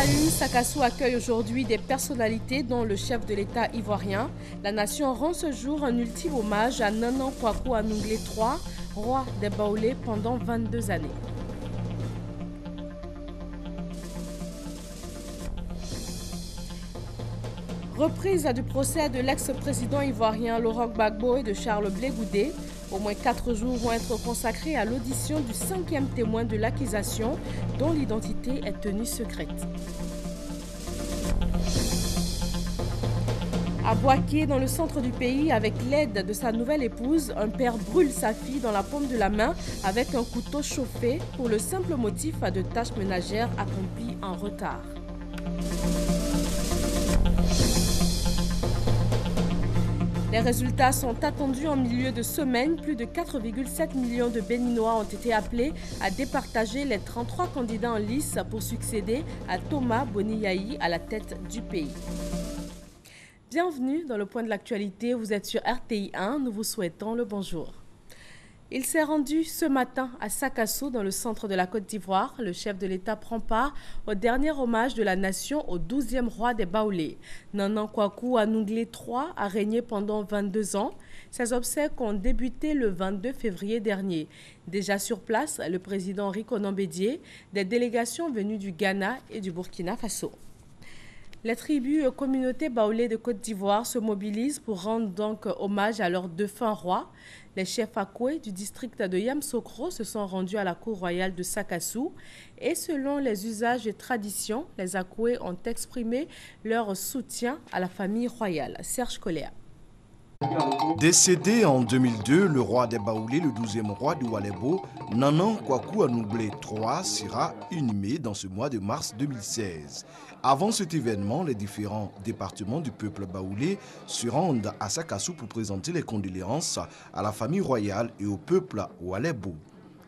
une, Sakassou accueille aujourd'hui des personnalités dont le chef de l'État ivoirien. La nation rend ce jour un ultime hommage à Nanan Kwaku Anouglé III, roi des Baoulés pendant 22 années. Reprise du procès de l'ex-président ivoirien Laurent Gbagbo et de Charles Blé Goudé. Au moins 4 jours vont être consacrés à l'audition du 5e témoin de l'accusation, dont l'identité est tenue secrète. À Boaké, dans le centre du pays, avec l'aide de sa nouvelle épouse, un père brûle sa fille dans la paume de la main avec un couteau chauffé pour le simple motif de tâches ménagères accomplies en retard. Les résultats sont attendus en milieu de semaine. Plus de 4,7 millions de Béninois ont été appelés à départager les 33 candidats en lice pour succéder à Thomas Boniyahi à la tête du pays. Bienvenue dans le point de l'actualité. Vous êtes sur RTI 1. Nous vous souhaitons le bonjour. Il s'est rendu ce matin à Sakassou, dans le centre de la Côte d'Ivoire. Le chef de l'État prend part au dernier hommage de la nation au 12e roi des Baoulés. Nanan Kwaku Anouglé III a régné pendant 22 ans. Ses obsèques ont débuté le 22 février dernier. Déjà sur place, le président Rico Nambédié, des délégations venues du Ghana et du Burkina Faso. Les tribus et communautés baoulées de Côte d'Ivoire se mobilisent pour rendre donc hommage à leur défunt roi. Les chefs Akoué du district de Yamsokro se sont rendus à la cour royale de Sakassou et selon les usages et traditions, les Akoué ont exprimé leur soutien à la famille royale. Serge Coléa. Décédé en 2002, le roi des Baoulés, le 12e roi du Walebo, Nanan Kwaku Anouglé III, sera inhumé dans ce mois de mars 2016. Avant cet événement, les différents départements du peuple baoulé se rendent à Sakassou pour présenter les condoléances à la famille royale et au peuple Walebo.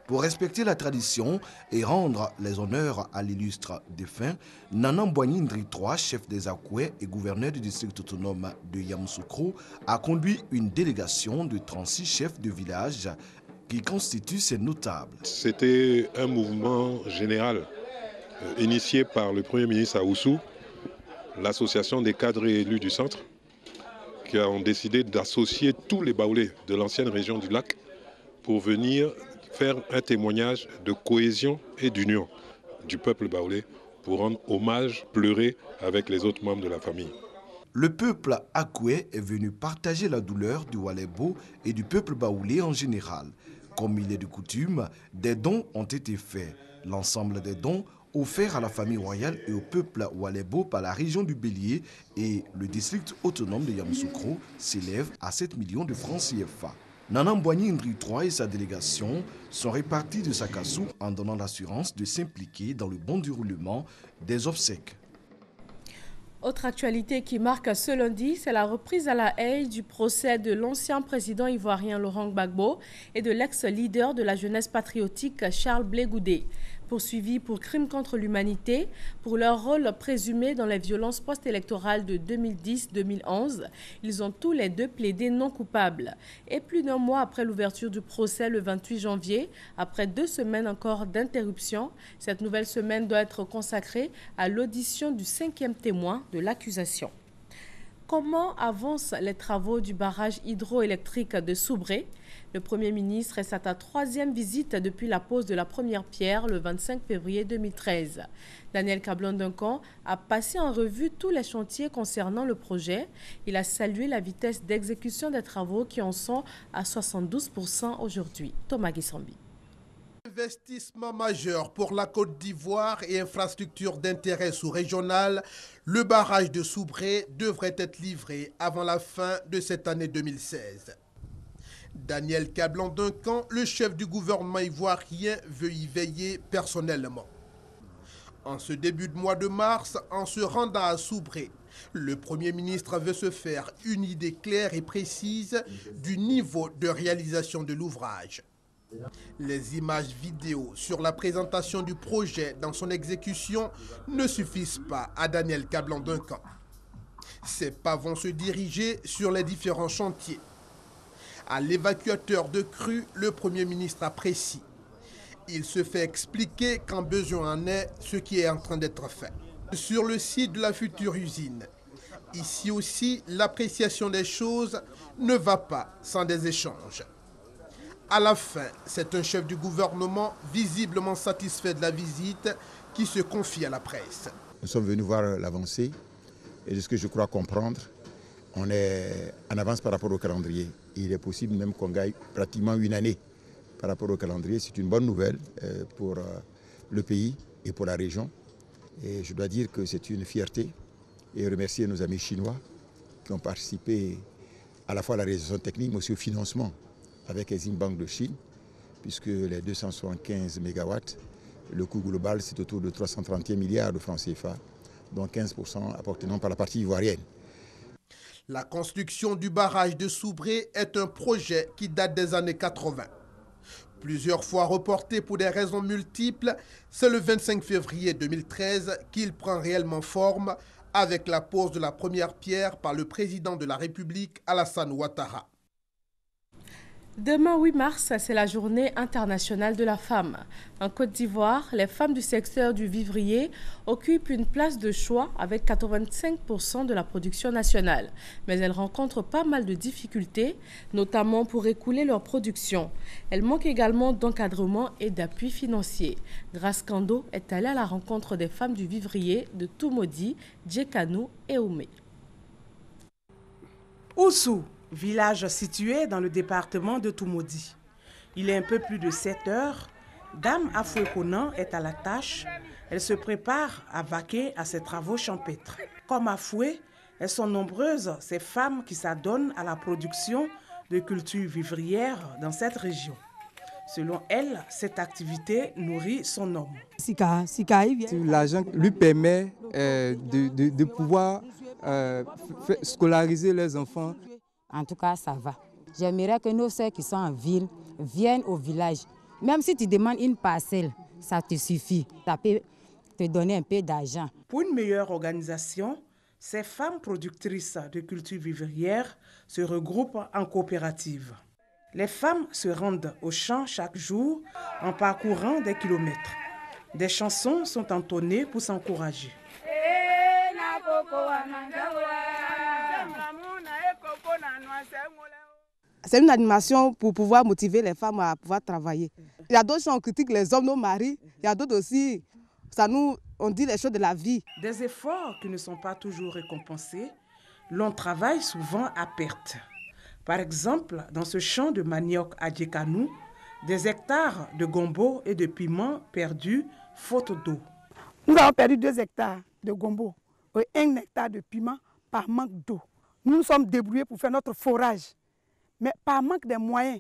Pour respecter la tradition et rendre les honneurs à l'illustre défunt, Nanan Boigny Ndri III, chef des Akoué et gouverneur du district autonome de Yamoussoukro, a conduit une délégation de 36 chefs de village qui constituent ces notables. C'était un mouvement général initié par le Premier ministre Aoussou, l'association des cadres élus du centre, qui ont décidé d'associer tous les Baoulés de l'ancienne région du lac pour venir faire un témoignage de cohésion et d'union du peuple baoulé pour rendre hommage, pleurer avec les autres membres de la famille. Le peuple Akoué est venu partager la douleur du Walebo et du peuple baoulé en général. Comme il est de coutume, des dons ont été faits. L'ensemble des dons offerts à la famille royale et au peuple Walebo par la région du Bélier et le district autonome de Yamoussoukro s'élèvent à 7 millions de francs CFA. Nanan Boigny Ndri III et sa délégation sont répartis de Sakassou en donnant l'assurance de s'impliquer dans le bon déroulement des obsèques. Autre actualité qui marque ce lundi, c'est la reprise à La Haye du procès de l'ancien président ivoirien Laurent Gbagbo et de l'ex-leader de la jeunesse patriotique Charles Blé Goudé. Poursuivis pour crimes contre l'humanité, pour leur rôle présumé dans les violences post-électorales de 2010-2011. Ils ont tous les deux plaidé non coupables. Et plus d'un mois après l'ouverture du procès le 28 janvier, après 2 semaines encore d'interruption, cette nouvelle semaine doit être consacrée à l'audition du 5e témoin de l'accusation. Comment avancent les travaux du barrage hydroélectrique de Soubré? Le Premier ministre est sa 3e visite depuis la pose de la première pierre le 25 février 2013. Daniel Kablan-Duncan a passé en revue tous les chantiers concernant le projet. Il a salué la vitesse d'exécution des travaux qui en sont à 72% aujourd'hui. Thomas Guissambi. Investissement majeur pour la Côte d'Ivoire et infrastructure d'intérêt sous-régional, le barrage de Soubré devrait être livré avant la fin de cette année 2016. Daniel Kablan-Duncan, le chef du gouvernement ivoirien, veut y veiller personnellement. En ce début de mois de mars, en se rendant à Soubré, le Premier ministre veut se faire une idée claire et précise du niveau de réalisation de l'ouvrage. Les images vidéo sur la présentation du projet dans son exécution ne suffisent pas à Daniel Kablan-Duncan. Ses pas vont se diriger sur les différents chantiers. À l'évacuateur de crue, le Premier ministre apprécie. Il se fait expliquer quand besoin en est ce qui est en train d'être fait. Sur le site de la future usine, ici aussi, l'appréciation des choses ne va pas sans des échanges. À la fin, c'est un chef du gouvernement visiblement satisfait de la visite qui se confie à la presse. Nous sommes venus voir l'avancée et de ce que je crois comprendre, on est en avance par rapport au calendrier. Il est possible même qu'on gagne pratiquement une année par rapport au calendrier. C'est une bonne nouvelle pour le pays et pour la région. Et je dois dire que c'est une fierté et remercier nos amis chinois qui ont participé à la fois à la réalisation technique mais aussi au financement avec Exim Bank de Chine, puisque les 275 mégawatts, le coût global c'est autour de 331 milliards de francs CFA, dont 15% appartenant par la partie ivoirienne. La construction du barrage de Soubré est un projet qui date des années 80. Plusieurs fois reporté pour des raisons multiples, c'est le 25 février 2013 qu'il prend réellement forme avec la pose de la première pierre par le président de la République, Alassane Ouattara. Demain 8 mars, c'est la journée internationale de la femme. En Côte d'Ivoire, les femmes du secteur du vivrier occupent une place de choix avec 85% de la production nationale. Mais elles rencontrent pas mal de difficultés, notamment pour écouler leur production. Elles manquent également d'encadrement et d'appui financier. Grace Kando est allée à la rencontre des femmes du vivrier de Toumodi, Djekanou et Oumé. Oussou, village situé dans le département de Toumodi. Il est un peu plus de 7 heures. Dame Afoué Konan est à la tâche. Elle se prépare à vaquer à ses travaux champêtres. Comme Afoué, elles sont nombreuses ces femmes qui s'adonnent à la production de cultures vivrières dans cette région. Selon elle, cette activité nourrit son homme. L'argent lui permet de pouvoir scolariser les enfants. En tout cas, ça va. J'aimerais que nos sœurs qui sont en ville viennent au village. Même si tu demandes une parcelle, ça te suffit. Ça peut te donner un peu d'argent. Pour une meilleure organisation, ces femmes productrices de cultures vivrières se regroupent en coopératives. Les femmes se rendent au champ chaque jour en parcourant des kilomètres. Des chansons sont entonnées pour s'encourager. C'est une animation pour pouvoir motiver les femmes à pouvoir travailler. Il y a d'autres gens qui critiquent les hommes, nos maris. Il y a d'autres aussi, on dit les choses de la vie. Des efforts qui ne sont pas toujours récompensés, l'on travaille souvent à perte. Par exemple, dans ce champ de manioc à Djekanou, des hectares de gombo et de piment perdus faute d'eau. Nous avons perdu 2 hectares de gombo et 1 hectare de piment par manque d'eau. Nous nous sommes débrouillés pour faire notre forage. Mais par manque de moyens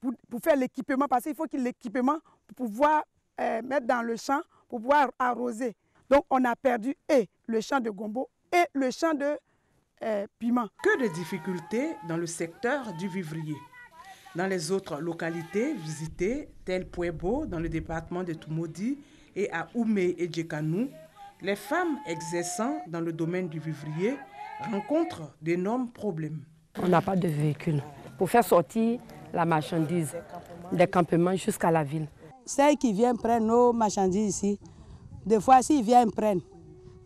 pour faire l'équipement, parce qu'il faut qu'il y ait l'équipement pour pouvoir mettre dans le champ, pour pouvoir arroser. Donc on a perdu et le champ de gombo et le champ de piment. Que de difficultés dans le secteur du vivrier. Dans les autres localités visitées, telles Puebo dans le département de Toumodi et à Oumé et Djekanou, les femmes exerçant dans le domaine du vivrier rencontrent d'énormes problèmes. On n'a pas de véhicule pour faire sortir la marchandise des campements jusqu'à la ville. Celles qui viennent prendre nos marchandises ici, des fois s'ils viennent prendre,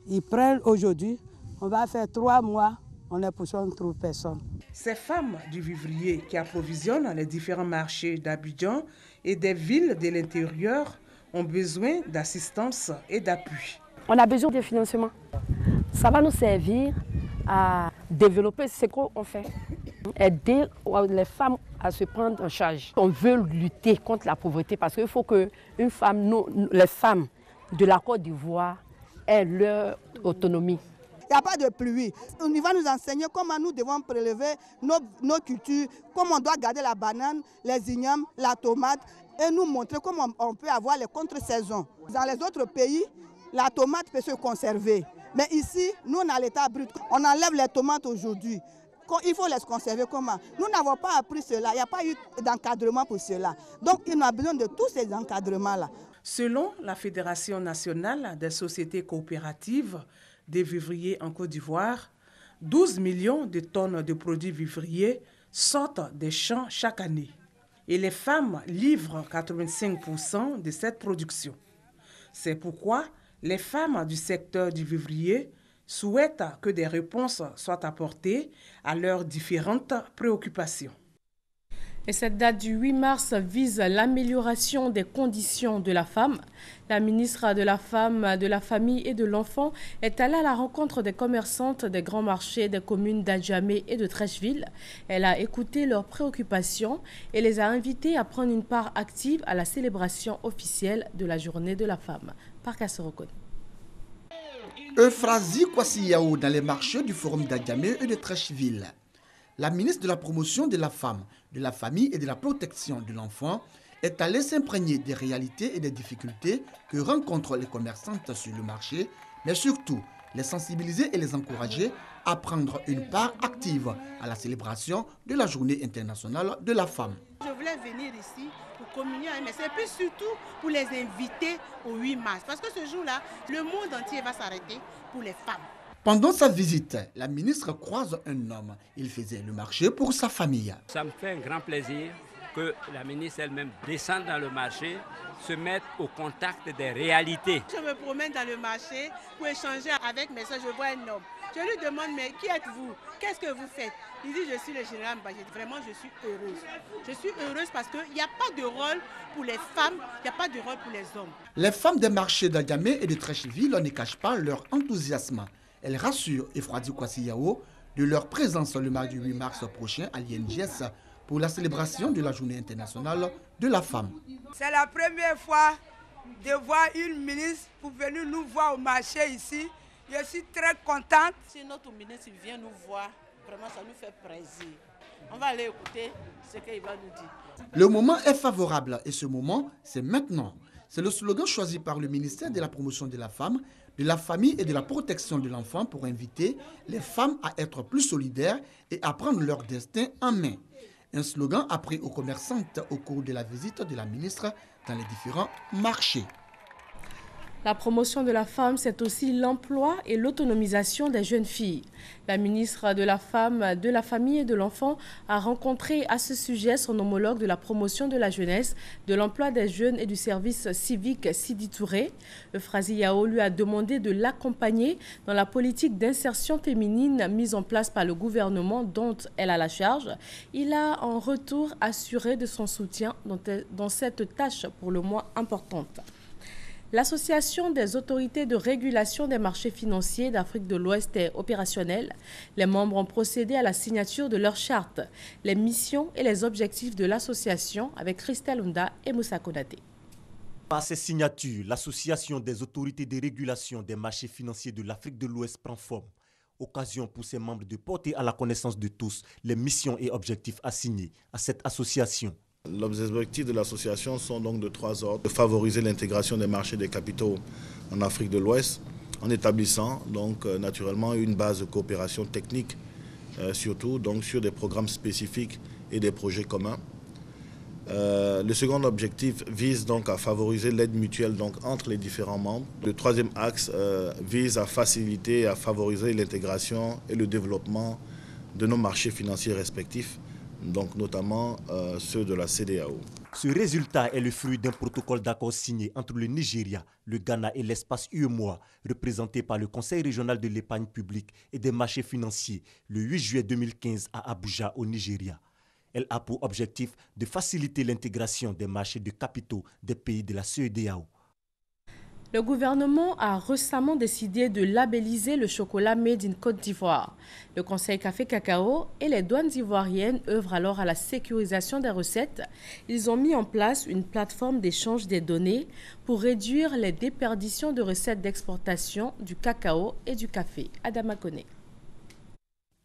ils prennent aujourd'hui, on va faire 3 mois, on ne trouve personne. Ces femmes du vivrier qui approvisionnent les différents marchés d'Abidjan et des villes de l'intérieur ont besoin d'assistance et d'appui. On a besoin de financement. Ça va nous servir à développer ce qu'on fait. Aider les femmes à se prendre en charge. On veut lutter contre la pauvreté parce qu'il faut que les femmes de la Côte d'Ivoire aient leur autonomie. Il n'y a pas de pluie. On va nous enseigner comment nous devons prélever nos cultures, comment on doit garder la banane, les ignames, la tomate et nous montrer comment on peut avoir les contre-saisons. Dans les autres pays, la tomate peut se conserver. Mais ici, nous, on a l'état brut. On enlève les tomates aujourd'hui. Il faut les conserver comment? Nous n'avons pas appris cela. Il n'y a pas eu d'encadrement pour cela. Donc, il y a besoin de tous ces encadrements-là. Selon la Fédération nationale des sociétés coopératives des vivriers en Côte d'Ivoire, 12 millions de tonnes de produits vivriers sortent des champs chaque année. Et les femmes livrent 85% de cette production. C'est pourquoi Les femmes du secteur du vivrier souhaitent que des réponses soient apportées à leurs différentes préoccupations. Et cette date du 8 mars vise l'amélioration des conditions de la femme. La ministre de la Femme, de la Famille et de l'Enfant est allée à la rencontre des commerçantes des grands marchés des communes d'Adjamé et de Trècheville. Elle a écouté leurs préoccupations et les a invitées à prendre une part active à la célébration officielle de la Journée de la Femme. Par Kasserokone. Euphrasie Kwasiyao dans les marchés du Forum d'Adjamé et de Trècheville. La ministre de la Promotion de la Femme, de la Famille et de la Protection de l'Enfant est allée s'imprégner des réalités et des difficultés que rencontrent les commerçantes sur le marché, mais surtout les sensibiliser et les encourager à prendre une part active à la célébration de la Journée internationale de la femme. Je voulais venir ici pour communier avec mes sœurs, et puis surtout pour les inviter au 8 mars, parce que ce jour-là, le monde entier va s'arrêter pour les femmes. Pendant sa visite, la ministre croise un homme. Il faisait le marché pour sa famille. Ça me fait un grand plaisir que la ministre elle-même descende dans le marché, se mette au contact des réalités. Je me promène dans le marché pour échanger avec mes soeurs. Je vois un homme. Je lui demande, mais qui êtes-vous? Qu'est-ce que vous faites? Il dit, je suis le général Mbagé. Vraiment, je suis heureuse. Je suis heureuse parce qu'il n'y a pas de rôle pour les femmes, il n'y a pas de rôle pour les hommes. Les femmes des marchés d'Adjamé et de Trècheville ne cachent pas leur enthousiasme. Elles rassurent Euphrasie Kwasiyao de leur présence le mardi 8 mars prochain à l'INGS pour la célébration de la Journée internationale de la femme. C'est la première fois de voir une ministre pour venir nous voir au marché ici. Je suis très contente. Si notre ministre vient nous voir, vraiment ça nous fait plaisir. On va aller écouter ce qu'il va nous dire. Le moment est favorable et ce moment, c'est maintenant. C'est le slogan choisi par le ministère de la Promotion de la Femme, de la Famille et de la Protection de l'Enfant pour inviter les femmes à être plus solidaires et à prendre leur destin en main. Un slogan appris aux commerçantes au cours de la visite de la ministre dans les différents marchés. La promotion de la femme, c'est aussi l'emploi et l'autonomisation des jeunes filles. La ministre de la Femme, de la Famille et de l'Enfant a rencontré à ce sujet son homologue de la promotion de la jeunesse, de l'emploi des jeunes et du service civique Sidi Touré. Euphrasie Yao lui a demandé de l'accompagner dans la politique d'insertion féminine mise en place par le gouvernement dont elle a la charge. Il a en retour assuré de son soutien dans cette tâche pour le moins importante. L'Association des autorités de régulation des marchés financiers d'Afrique de l'Ouest est opérationnelle. Les membres ont procédé à la signature de leur charte, les missions et les objectifs de l'association avec Christelle Hunda et Moussa Konaté. Par ces signatures, l'Association des autorités de régulation des marchés financiers de l'Afrique de l'Ouest prend forme. Occasion pour ses membres de porter à la connaissance de tous les missions et objectifs assignés à cette association. Les objectifs de l'association sont donc de 3 ordres. De favoriser l'intégration des marchés des capitaux en Afrique de l'Ouest en établissant donc naturellement une base de coopération technique, surtout donc sur des programmes spécifiques et des projets communs. Le second objectif vise donc à favoriser l'aide mutuelle donc entre les différents membres. Le troisième axe vise à faciliter et à favoriser l'intégration et le développement de nos marchés financiers respectifs, donc notamment ceux de la CEDEAO. Ce résultat est le fruit d'un protocole d'accord signé entre le Nigeria, le Ghana et l'espace UEMOA, représenté par le Conseil régional de l'épargne publique et des marchés financiers le 8 juillet 2015 à Abuja, au Nigeria. Elle a pour objectif de faciliter l'intégration des marchés de capitaux des pays de la CEDEAO. Le gouvernement a récemment décidé de labelliser le chocolat Made in Côte d'Ivoire. Le Conseil Café Cacao et les douanes ivoiriennes œuvrent alors à la sécurisation des recettes. Ils ont mis en place une plateforme d'échange des données pour réduire les déperditions de recettes d'exportation du cacao et du café. Adama Koné.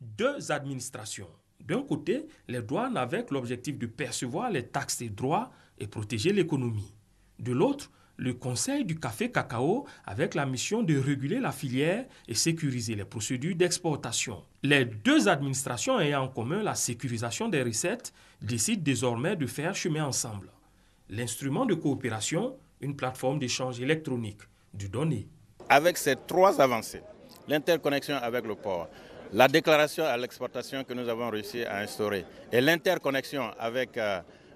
2 administrations. D'un côté, les douanes avec l'objectif de percevoir les taxes et droits et protéger l'économie. De l'autre, le Conseil du café cacao avec la mission de réguler la filière et sécuriser les procédures d'exportation. Les 2 administrations ayant en commun la sécurisation des recettes décident désormais de faire chemin ensemble. L'instrument de coopération, une plateforme d'échange électronique de données. Avec ces 3 avancées, l'interconnexion avec le port, la déclaration à l'exportation que nous avons réussi à instaurer et l'interconnexion avec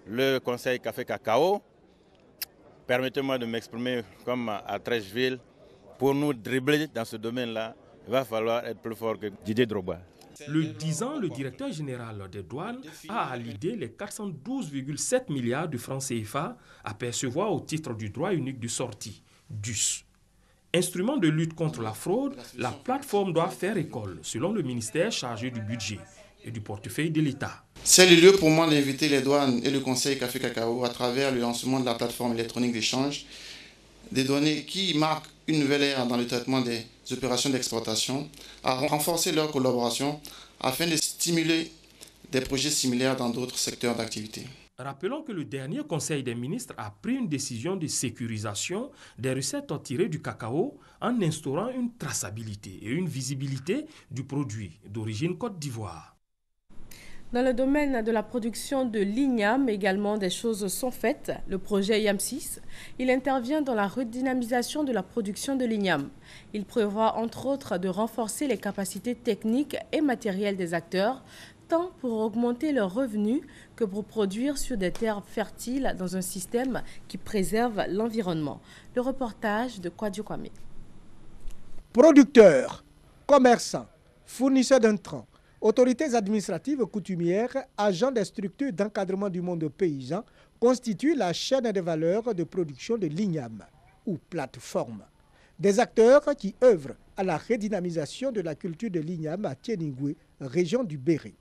le Conseil café cacao, permettez-moi de m'exprimer comme à Trècheville, Pour nous dribbler dans ce domaine-là, il va falloir être plus fort que Didier Drogba. Le 10 ans, le directeur général des douanes a à l'idée les 412,7 milliards de francs CFA à percevoir au titre du droit unique de sortie, DUS. Instrument de lutte contre la fraude, la plateforme doit faire école, selon le ministère chargé du budget et du portefeuille de l'État. C'est le lieu pour moi d'inviter les douanes et le conseil Café Cacao à travers le lancement de la plateforme électronique d'échange des données qui marquent une nouvelle ère dans le traitement des opérations d'exportation, à renforcer leur collaboration afin de stimuler des projets similaires dans d'autres secteurs d'activité. Rappelons que le dernier Conseil des ministres a pris une décision de sécurisation des recettes tirées du cacao en instaurant une traçabilité et une visibilité du produit d'origine Côte d'Ivoire. Dans le domaine de la production de l'igname, également des choses sont faites. Le projet YAM6, il intervient dans la redynamisation de la production de l'igname. Il prévoit entre autres de renforcer les capacités techniques et matérielles des acteurs, tant pour augmenter leurs revenus que pour produire sur des terres fertiles dans un système qui préserve l'environnement. Le reportage de Kwadio Kwame. Producteurs, commerçants, fournisseurs d'intrants, autorités administratives coutumières, agents des structures d'encadrement du monde paysan constituent la chaîne de valeur de production de l'igname ou plateforme. Des acteurs qui œuvrent à la redynamisation de la culture de l'igname à Tieningwe, région du Béré.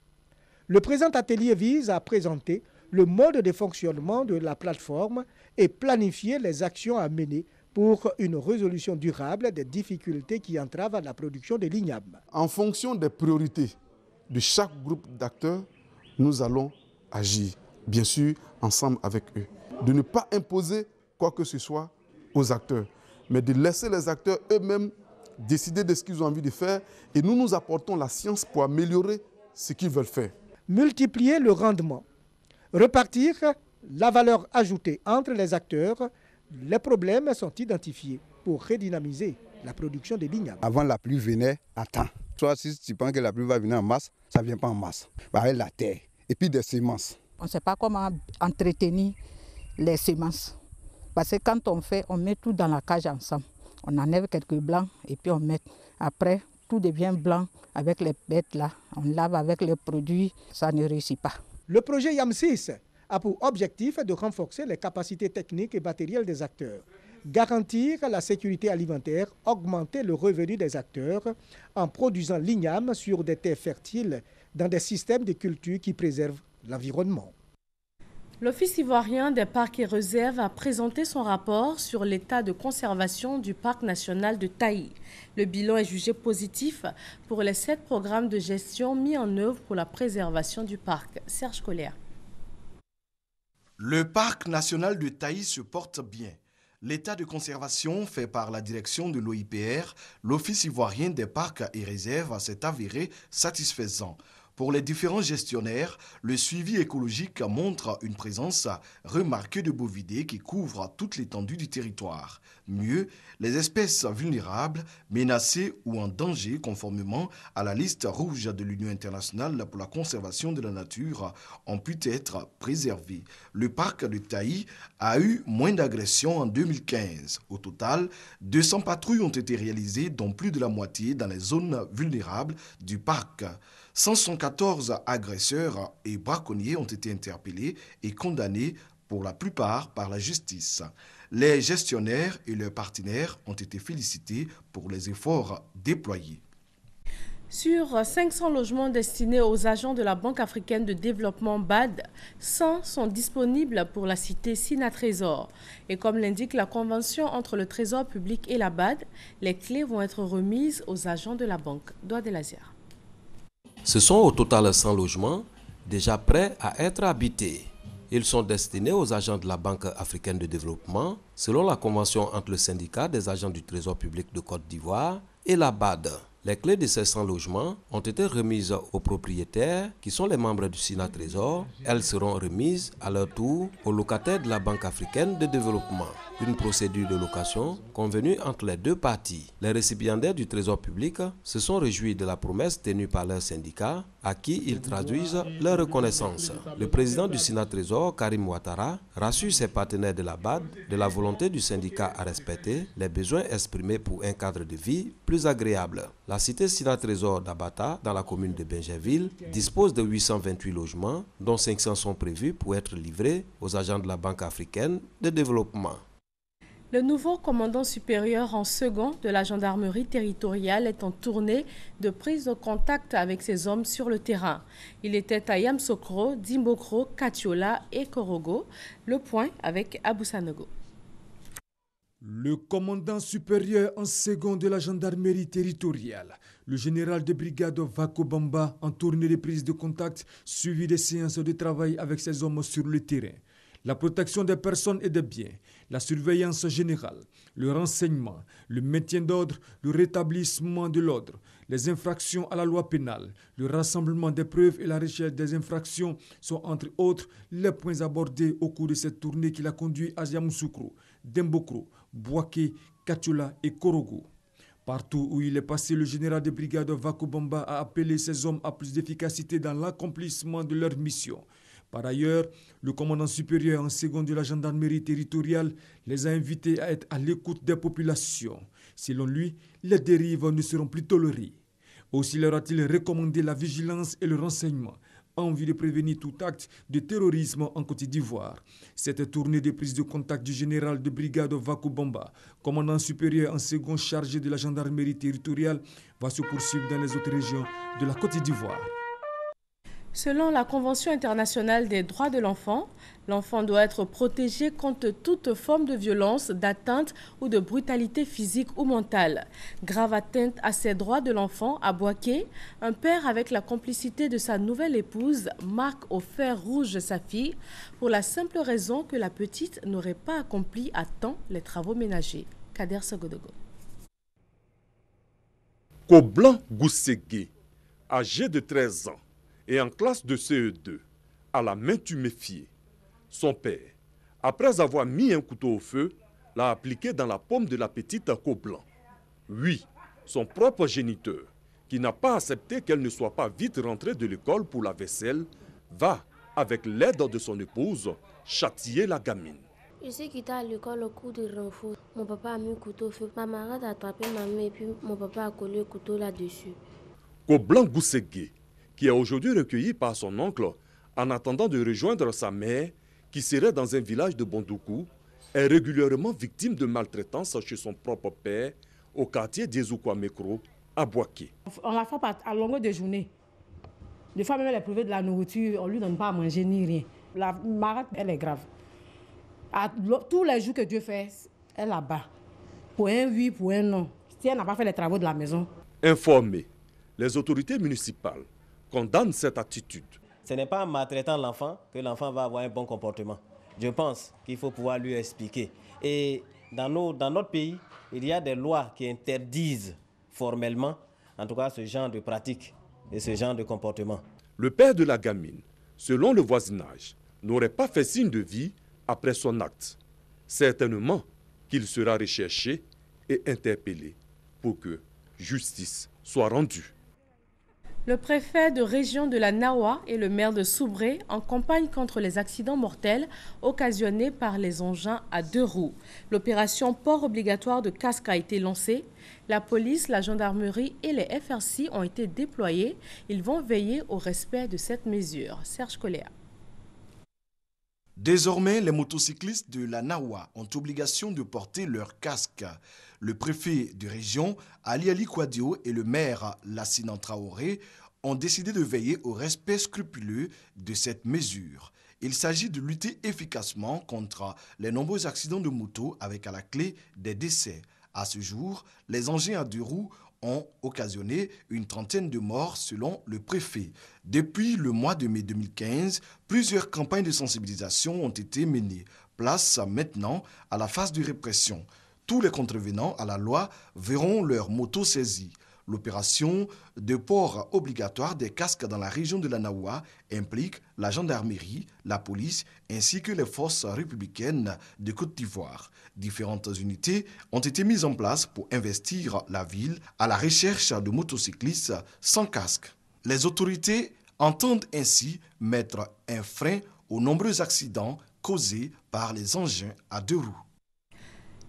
Le présent atelier vise à présenter le mode de fonctionnement de la plateforme et planifier les actions à mener pour une résolution durable des difficultés qui entravent la production de l'igname. En fonction des priorités de chaque groupe d'acteurs, nous allons agir, bien sûr, ensemble avec eux. De ne pas imposer quoi que ce soit aux acteurs, mais de laisser les acteurs eux-mêmes décider de ce qu'ils ont envie de faire et nous apportons la science pour améliorer ce qu'ils veulent faire. Multiplier le rendement, repartir la valeur ajoutée entre les acteurs, les problèmes sont identifiés pour redynamiser la production de l'igname. Avant, la pluie venait à temps. Soit si tu penses que la pluie va venir en masse, ça ne vient pas en masse. Avec la terre et puis des semences. On ne sait pas comment entretenir les semences. Parce que quand on fait, on met tout dans la cage ensemble. On enlève quelques blancs et puis on met. Après, tout devient blanc avec les bêtes là. On lave avec les produits, ça ne réussit pas. Le projet YAM6 a pour objectif de renforcer les capacités techniques et matérielles des acteurs, garantir la sécurité alimentaire, augmenter le revenu des acteurs en produisant l'igname sur des terres fertiles dans des systèmes de culture qui préservent l'environnement. L'Office ivoirien des parcs et réserves a présenté son rapport sur l'état de conservation du parc national de Taï. Le bilan est jugé positif pour les 7 programmes de gestion mis en œuvre pour la préservation du parc. Serge Collier. Le parc national de Taï se porte bien. L'état de conservation fait par la direction de l'OIPR, l'Office ivoirien des parcs et réserves, s'est avéré satisfaisant. Pour les différents gestionnaires, le suivi écologique montre une présence remarquée de bovidés qui couvrent toute l'étendue du territoire. Mieux, les espèces vulnérables, menacées ou en danger conformément à la liste rouge de l'Union internationale pour la conservation de la nature ont pu être préservées. Le parc de Taï a eu moins d'agressions en 2015. Au total, 200 patrouilles ont été réalisées, dont plus de la moitié dans les zones vulnérables du parc. 114 agresseurs et braconniers ont été interpellés et condamnés pour la plupart par la justice. Les gestionnaires et leurs partenaires ont été félicités pour les efforts déployés. Sur 500 logements destinés aux agents de la Banque africaine de développement BAD, 100 sont disponibles pour la cité Sina Trésor. Et comme l'indique la convention entre le Trésor public et la BAD, les clés vont être remises aux agents de la banque. Doigt de Lazière. Ce sont au total 100 logements déjà prêts à être habités. Ils sont destinés aux agents de la Banque africaine de développement, selon la convention entre le syndicat des agents du Trésor public de Côte d'Ivoire et la BAD. Les clés de ces 100 logements ont été remises aux propriétaires qui sont les membres du Sina Trésor. Elles seront remises à leur tour aux locataires de la Banque africaine de développement. Une procédure de location convenue entre les deux parties. Les récipiendaires du Trésor public se sont réjouis de la promesse tenue par leur syndicat à qui ils traduisent leur reconnaissance. Le président du Sina Trésor, Karim Ouattara, rassure ses partenaires de la BAD de la volonté du syndicat à respecter les besoins exprimés pour un cadre de vie plus agréable. La cité Sina Trésor d'Abata, dans la commune de Benjerville, dispose de 828 logements, dont 500 sont prévus pour être livrés aux agents de la Banque africaine de développement. Le nouveau commandant supérieur en second de la gendarmerie territoriale est en tournée de prise de contact avec ses hommes sur le terrain. Il était à Yamsokro, Dimbokro, Katiola et Korogo. Le point avec Abou Sanogo. Le commandant supérieur en second de la gendarmerie territoriale, le général de brigade Vako Bamba, en tournée de prise de contact, suivi des séances de travail avec ses hommes sur le terrain. La protection des personnes et des biens, la surveillance générale, le renseignement, le maintien d'ordre, le rétablissement de l'ordre, les infractions à la loi pénale, le rassemblement des preuves et la recherche des infractions sont entre autres les points abordés au cours de cette tournée qui l'a conduit à Yamoussoukro, Dembokro, Bouaké, Katiola et Korogo. Partout où il est passé, le général de brigade Vako Bamba a appelé ses hommes à plus d'efficacité dans l'accomplissement de leur mission. Par ailleurs, le commandant supérieur en second de la gendarmerie territoriale les a invités à être à l'écoute des populations. Selon lui, les dérives ne seront plus tolérées. Aussi leur a-t-il recommandé la vigilance et le renseignement en vue de prévenir tout acte de terrorisme en Côte d'Ivoire. Cette tournée de prise de contact du général de brigade Vako Bamba, commandant supérieur en second chargé de la gendarmerie territoriale, va se poursuivre dans les autres régions de la Côte d'Ivoire. Selon la Convention internationale des droits de l'enfant doit être protégé contre toute forme de violence, d'atteinte ou de brutalité physique ou mentale. Grave atteinte à ces droits de l'enfant, à Bouaké, un père avec la complicité de sa nouvelle épouse marque au fer rouge sa fille pour la simple raison que la petite n'aurait pas accompli à temps les travaux ménagers. Kader Sogodogo. Koblan Goussegé, âgé de 13 ans, et en classe de CE2, à la main tuméfiée. Son père, après avoir mis un couteau au feu, l'a appliqué dans la paume de la petite Koblan. Oui, son propre géniteur, qui n'a pas accepté qu'elle ne soit pas vite rentrée de l'école pour la vaisselle, va, avec l'aide de son épouse, châtier la gamine. Je suis quitté à l'école au coup de renfort. Mon papa a mis le couteau au feu. Ma maman a attrapé ma main et puis mon papa a collé le couteau là-dessus. Koblan Goussegé, qui est aujourd'hui recueilli par son oncle en attendant de rejoindre sa mère, qui serait dans un village de Bondoukou, est régulièrement victime de maltraitance chez son propre père au quartier d'Ezoukwamekro, à Bouaké. On la frappe à longueur de journée. Des fois, même elle est privée de la nourriture, on ne lui donne pas à manger ni rien. La marade, elle est grave. Tous les jours que Dieu fait, elle la bat. Pour un oui, pour un non. Si elle n'a pas fait les travaux de la maison. Informés, les autorités municipales condamne cette attitude. Ce n'est pas en maltraitant l'enfant que l'enfant va avoir un bon comportement. Je pense qu'il faut pouvoir lui expliquer. Et dans notre pays, il y a des lois qui interdisent formellement, en tout cas, ce genre de pratique et ce genre de comportement. Le père de la gamine, selon le voisinage, n'aurait pas fait signe de vie après son acte. Certainement qu'il sera recherché et interpellé pour que justice soit rendue. Le préfet de région de la Nawa et le maire de Soubré en campagne contre les accidents mortels occasionnés par les engins à 2 roues. L'opération port obligatoire de casque a été lancée. La police, la gendarmerie et les FRC ont été déployés. Ils vont veiller au respect de cette mesure. Serge Coléa. Désormais, les motocyclistes de la Nawa ont obligation de porter leur casque. Le préfet de région, Ali Ali Kouadio, et le maire, Lassina Traoré, ont décidé de veiller au respect scrupuleux de cette mesure. Il s'agit de lutter efficacement contre les nombreux accidents de moto avec à la clé des décès. À ce jour, les engins à 2 roues ont occasionné une 30aine de morts selon le préfet. Depuis le mois de mai 2015, plusieurs campagnes de sensibilisation ont été menées. Place maintenant à la phase de répression. Tous les contrevenants à la loi verront leur moto saisie. L'opération de port obligatoire des casques dans la région de la Naoua implique la gendarmerie, la police ainsi que les forces républicaines de Côte d'Ivoire. Différentes unités ont été mises en place pour investir la ville à la recherche de motocyclistes sans casque. Les autorités entendent ainsi mettre un frein aux nombreux accidents causés par les engins à deux roues.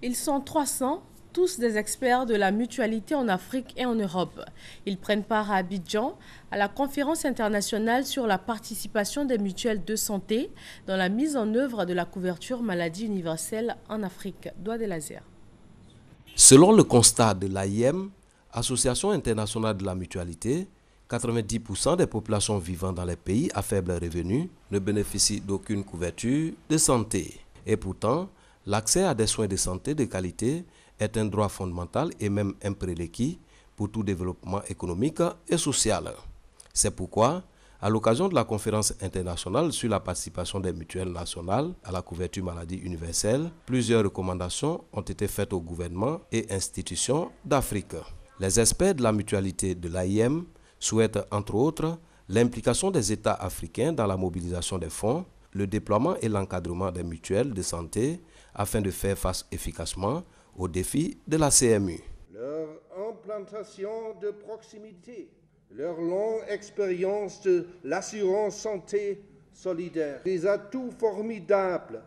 Ils sont 300, tous des experts de la mutualité en Afrique et en Europe. Ils prennent part à Abidjan à la conférence internationale sur la participation des mutuelles de santé dans la mise en œuvre de la couverture maladie universelle en Afrique. Doigt de laser. Selon le constat de l'AIM, Association internationale de la mutualité, 90% des populations vivant dans les pays à faible revenu ne bénéficient d'aucune couverture de santé. Et pourtant, l'accès à des soins de santé de qualité est un droit fondamental et même un prérequis pour tout développement économique et social. C'est pourquoi, à l'occasion de la conférence internationale sur la participation des mutuelles nationales à la couverture maladie universelle, plusieurs recommandations ont été faites aux gouvernements et institutions d'Afrique. Les experts de la mutualité de l'AIM souhaitent entre autres l'implication des États africains dans la mobilisation des fonds, le déploiement et l'encadrement des mutuelles de santé afin de faire face efficacement aux défis de la CMU. Leur implantation de proximité, leur longue expérience de l'assurance santé solidaire, des atouts formidables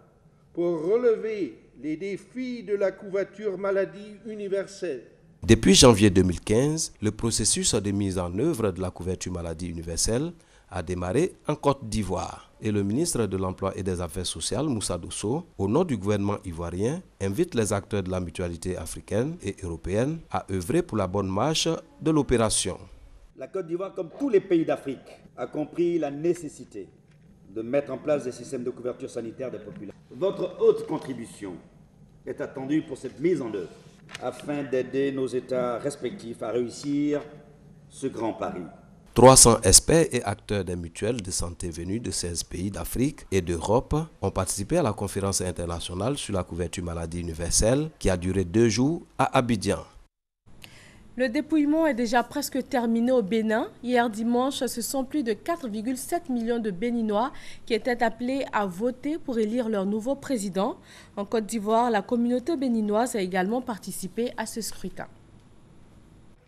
pour relever les défis de la couverture maladie universelle. Depuis janvier 2015, le processus de mise en œuvre de la couverture maladie universelle a démarré en Côte d'Ivoire. Et le ministre de l'Emploi et des Affaires sociales, Moussa Dosso, au nom du gouvernement ivoirien, invite les acteurs de la mutualité africaine et européenne à œuvrer pour la bonne marche de l'opération. La Côte d'Ivoire, comme tous les pays d'Afrique, a compris la nécessité de mettre en place des systèmes de couverture sanitaire des populations. Votre haute contribution est attendue pour cette mise en œuvre, afin d'aider nos États respectifs à réussir ce grand pari. 300 experts et acteurs des mutuelles de santé venus de 16 pays d'Afrique et d'Europe ont participé à la conférence internationale sur la couverture maladie universelle qui a duré 2 jours à Abidjan. Le dépouillement est déjà presque terminé au Bénin. Hier dimanche, ce sont plus de 4,7 millions de Béninois qui étaient appelés à voter pour élire leur nouveau président. En Côte d'Ivoire, la communauté béninoise a également participé à ce scrutin.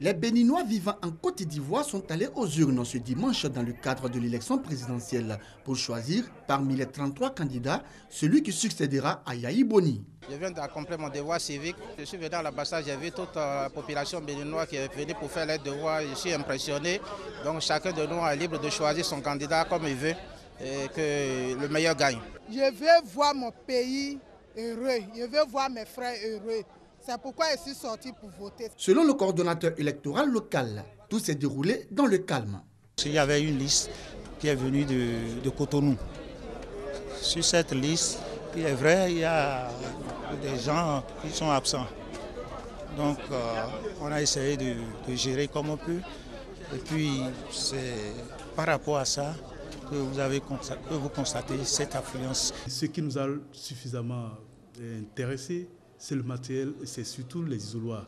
Les Béninois vivant en Côte d'Ivoire sont allés aux urnes ce dimanche dans le cadre de l'élection présidentielle pour choisir parmi les 33 candidats celui qui succédera à Yahi Boni. Je viens d'accomplir mon devoir civique. Je suis venu à l'ambassade, j'ai vu toute la population béninoise qui est venue pour faire les devoirs. Je suis impressionné. Donc chacun de nous est libre de choisir son candidat comme il veut et que le meilleur gagne. Je veux voir mon pays heureux, je veux voir mes frères heureux. C'est pourquoi je suis sorti pour voter. Selon le coordonnateur électoral local, tout s'est déroulé dans le calme. Il y avait une liste qui est venue de Cotonou. Sur cette liste, il est vrai, il y a des gens qui sont absents. Donc, on a essayé de gérer comme on peut. Et puis, c'est par rapport à ça que vous constatez cette affluence. Ce qui nous a suffisamment intéressé, c'est le matériel et c'est surtout les isoloirs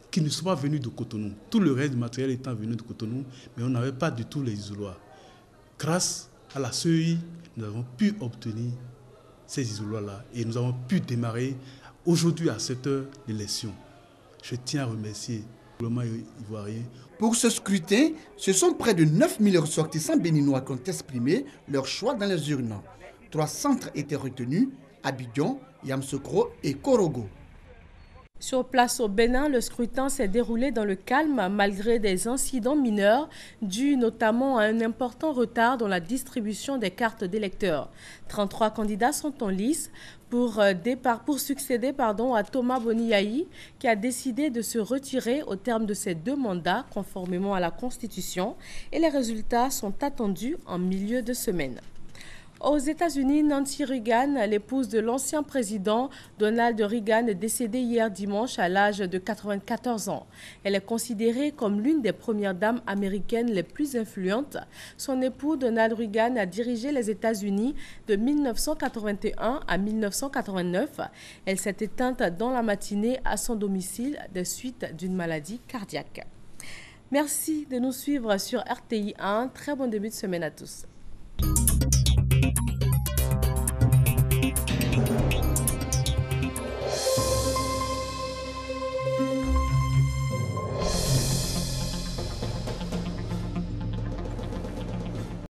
qui ne sont pas venus de Cotonou. Tout le reste du matériel étant venu de Cotonou, mais on n'avait pas du tout les isoloirs. Grâce à la CEI, nous avons pu obtenir ces isoloirs-là et nous avons pu démarrer aujourd'hui à 7 h l'élection. Je tiens à remercier le gouvernement ivoirien. Pour ce scrutin, ce sont près de 9000 ressortissants béninois qui ont exprimé leur choix dans les urnes. 3 centres étaient retenus, Abidjan, Yamoussoukro et Korogo. Sur place au Bénin, le scrutin s'est déroulé dans le calme malgré des incidents mineurs dus notamment à un important retard dans la distribution des cartes d'électeurs. 33 candidats sont en lice pour succéder à Thomas Boniaï qui a décidé de se retirer au terme de ses 2 mandats conformément à la Constitution et les résultats sont attendus en milieu de semaine. Aux États-Unis, Nancy Reagan, l'épouse de l'ancien président Donald Reagan, est décédée hier dimanche à l'âge de 94 ans. Elle est considérée comme l'une des premières dames américaines les plus influentes. Son époux Donald Reagan a dirigé les États-Unis de 1981 à 1989. Elle s'est éteinte dans la matinée à son domicile des suites d'une maladie cardiaque. Merci de nous suivre sur RTI 1. Très bon début de semaine à tous.